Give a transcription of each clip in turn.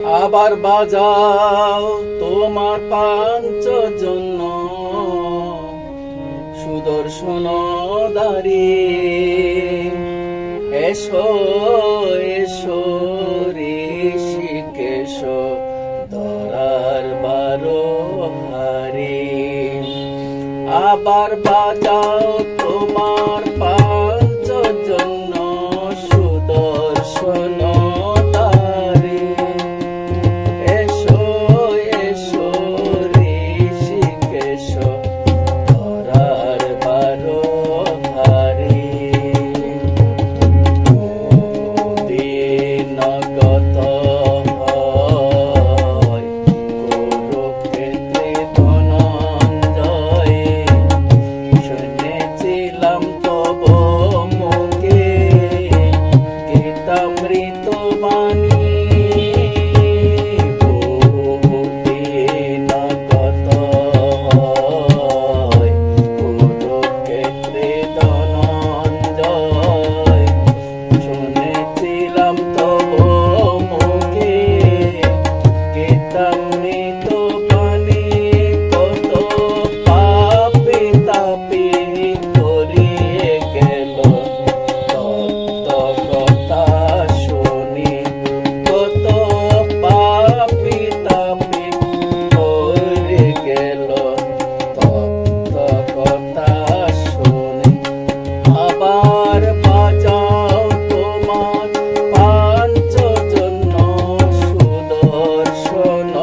আবার বাজাও তোমার পাঞ্চজন্য সুদর্শন দাঁড়ি, এসো এসো ঋষিকেশ ধরার বারো হারি। আবার বাজাও তোমার পাঞ্চজন্য সুদর্শন দাঁড়ি, এসো এসো ঋষিকেশ ধরার বারো হারি। দিনগত হয় কুরুক্ষেত্রে ধনঞ্জয়, শুনেছিলাম তব মুখে গীতামৃত বাণী। দিনগত হয় কুরুক্ষেত্রে ধনঞ্জয়, শুনেছিলাম তব মুখে গীতামৃত বাণী। কত পাপী তাপী করিয়ে গেল তত্ত্ব কথা শুনি, কত পাপী তাপী করে গেল তত্ত্ব কথা শুনি। আবার বাজাও তোমার পাঞ্চজন্য সুদর্শন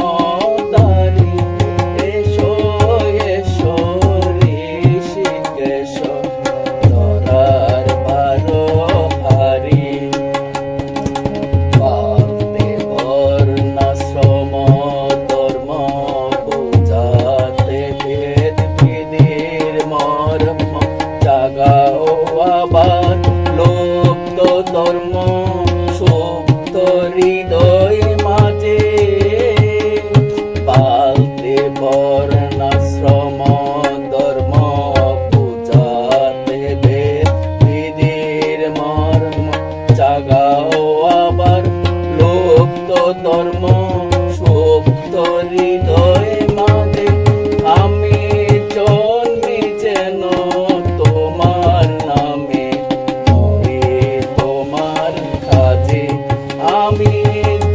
দাঁড়ি, এসো এসো ঋষিকেশ ধরার বারো হারি। বর্ণাশ্রম ধর্ম বুঝাতে ভেদ বিধির মর্ম, জাগাও আবার লুপ্ত ধর্ম সুপ্ত হৃদয় মাঝে। পাল্টে বর্ণাশ্রম ধর্ম বুঝাতে ভেদ বিধির মর্ম, জাগাও আবার লুপ্ত ধর্ম সুপ্ত হৃদয় মাঝে। আমি জন্মি যেন তোমার নামে, মরি তোমার কাজে। আমি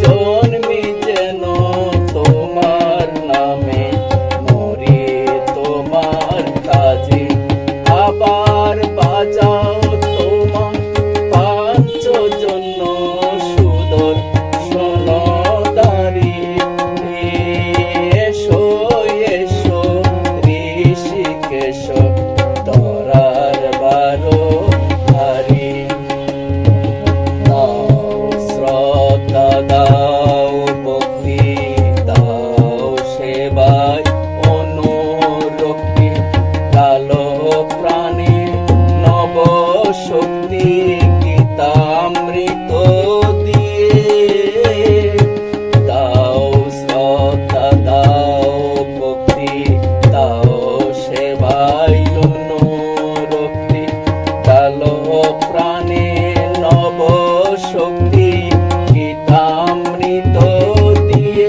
জন্মি যেন তোমার নামে, মরি তোমার কাজে। আবার বাজাও তোমার পাঞ্চজন্য সুদর্শন দাঁড়ি, এসো এসো ঋষিকেশ ধরার বারো হারি। দাও শ্রদ্ধা দাও ভক্তি দাও সেবায় অনুরক্তি, কালো প্রাণে নব শক্তি গীতামৃত দিয়ে। দাও শ্রদ্ধা দাও ভক্তি দাও সেবায় অনুরক্তি, কালো প্রাণে নব শক্তি গীতামৃত দিয়ে।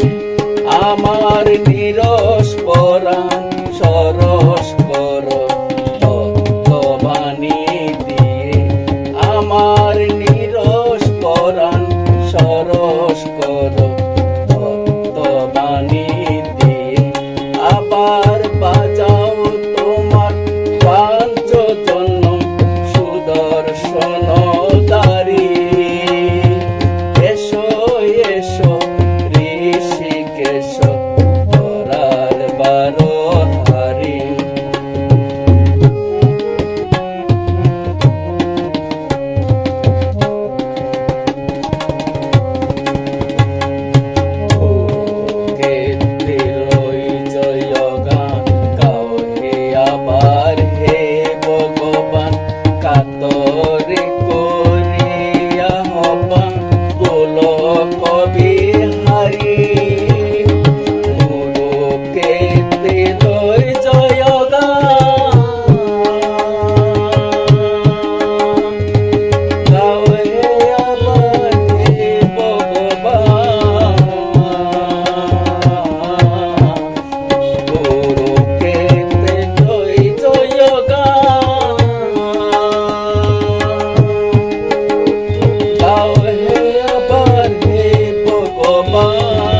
আমার নিরস পরাণ সরস কর তত্ত্ববাণী দিয়ে, আমার নিরস পরাণ সরস কর তত্ত্ববাণী দিয়ে। আবার বাজাও তোমার পাঞ্চজন্য সুদর্শন দাঁড়ি, এসো এসো ঋষিকেশ ধরার বারো ভগবান